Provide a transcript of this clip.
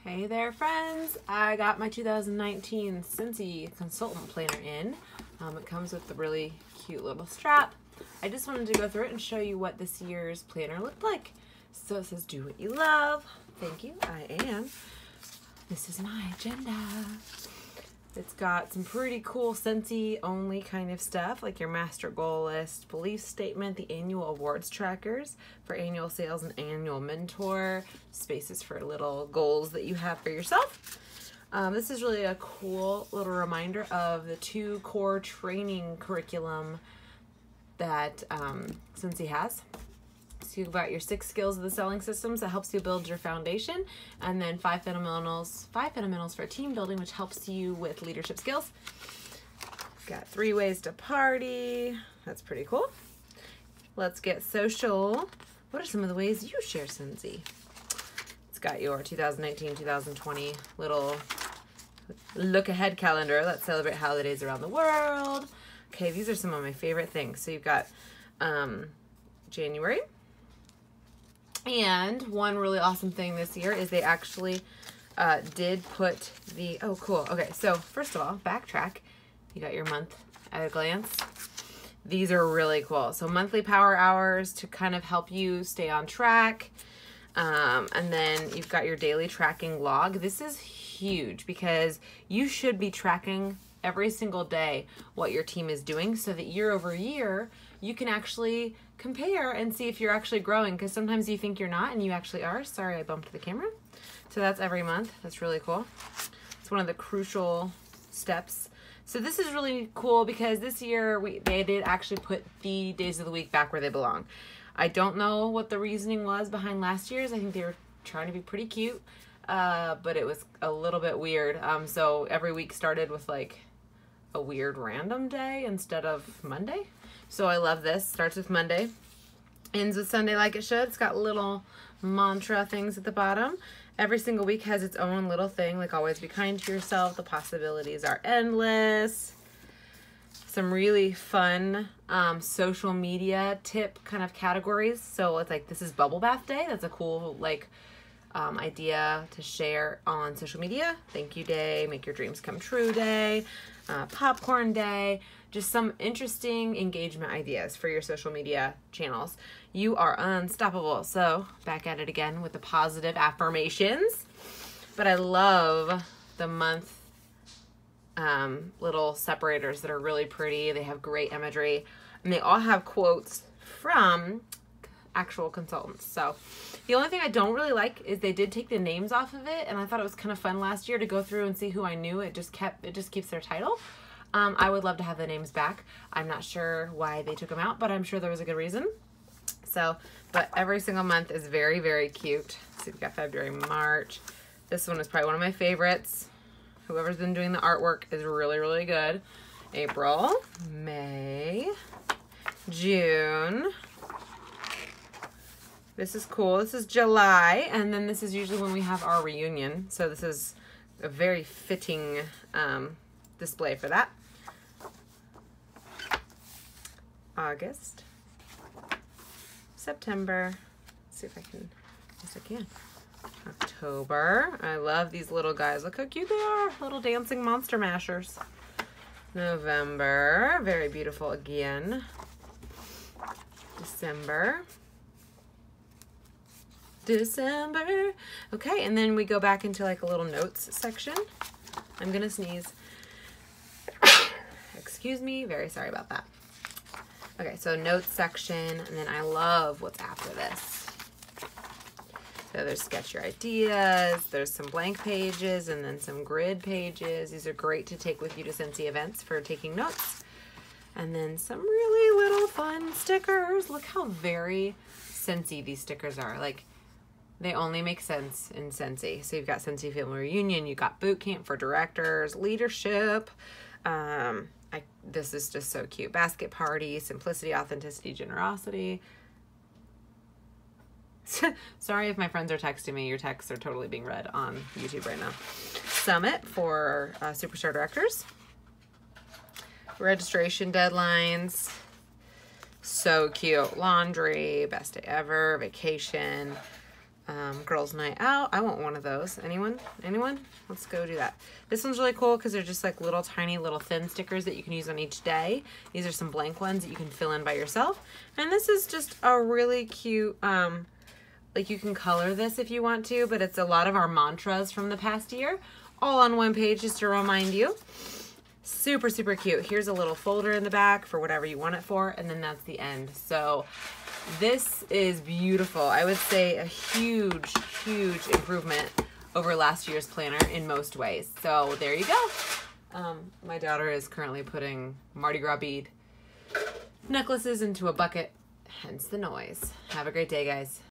Hey there, friends. I got my 2019 Scentsy Consultant Planner in. It comes with a really cute little strap. I just wanted to go through it and show you what this year's planner looked like. So it says, do what you love. Thank you, I am. This is my agenda. It's got some pretty cool Scentsy only kind of stuff, like your master goal list, belief statement, the annual awards trackers for annual sales and annual mentor, spaces for little goals that you have for yourself. This is really a cool little reminder of the 2 core training curriculum that Scentsy has. So you've got your 6 skills of the selling systems that helps you build your foundation, and then 5 fundamentals for team building, which helps you with leadership skills. Got 3 ways to party. That's pretty cool. Let's get social. What are some of the ways you share Scentsy? It's got your 2019-2020 little look ahead calendar. Let's celebrate holidays around the world. Okay, these are some of my favorite things. So you've got January. And one really awesome thing this year is they actually did put the, oh cool, okay, so first of all, backtrack, you got your month at a glance. These are really cool. So monthly power hours to kind of help you stay on track. And then you've got your daily tracking log. This is huge because you should be tracking every single day what your team is doing so that year over year, you can actually compare and see if you're actually growing, because sometimes you think you're not and you actually are. Sorry, I bumped the camera. So that's every month. That's really cool. It's one of the crucial steps. So this is really cool because this year they did actually put the days of the week back where they belong. I don't know what the reasoning was behind last year's. I think they were trying to be pretty cute, but it was a little bit weird. So every week started with like a weird random day instead of Monday. So I love this. Starts with Monday, ends with Sunday like it should. It's got little mantra things at the bottom. Every single week has its own little thing, like always be kind to yourself. The possibilities are endless. Some really fun social media tip kind of categories. So it's like, this is bubble bath day. That's a cool like idea to share on social media. Thank you day, make your dreams come true day, popcorn day. Just some interesting engagement ideas for your social media channels. You are unstoppable. So back at it again with the positive affirmations. But I love the month little separators that are really pretty. They have great imagery, and they all have quotes from actual consultants. So the only thing I don't really like is they did take the names off of it, and I thought it was kind of fun last year to go through and see who I knew. It just keeps their title. I would love to have the names back. I'm not sure why they took them out, but I'm sure there was a good reason. So, but every single month is very, very cute. So we've got February, March. This one is probably one of my favorites. Whoever's been doing the artwork is really, really good. April, May, June. This is cool. This is July, and then this is usually when we have our reunion. So this is a very fitting display for that. August, September, let's see if I can, yes I can. October, I love these little guys. Look how cute they are, little dancing monster mashers. November, very beautiful again. December. Okay, and then we go back into like a little notes section. I'm gonna sneeze. Excuse me, very sorry about that. Okay, so notes section, and then I love what's after this. So there's sketch your ideas, there's some blank pages, and then some grid pages. These are great to take with you to Scentsy events for taking notes. And then some really little fun stickers. Look how very Scentsy these stickers are. Like, they only make sense in Scentsy. So you've got Scentsy Family Reunion, you've got Boot Camp for Directors, Leadership. This is just so cute. Basket Party, Simplicity, Authenticity, Generosity. Sorry if my friends are texting me. Your texts are totally being read on YouTube right now. Summit for Superstar Directors. Registration deadlines. So cute. Laundry, best day ever, vacation. Girls Night Out. I want one of those. Anyone? Anyone? Let's go do that. This one's really cool because they're just like little tiny little thin stickers that you can use on each day. These are some blank ones that you can fill in by yourself. And this is just a really cute, like you can color this if you want to, but it's a lot of our mantras from the past year all on one page just to remind you. Super, super cute. Here's a little folder in the back for whatever you want it for, and then that's the end. So this is beautiful. I would say a huge, huge improvement over last year's planner in most ways. So there you go. My daughter is currently putting Mardi Gras bead necklaces into a bucket, hence the noise. Have a great day, guys.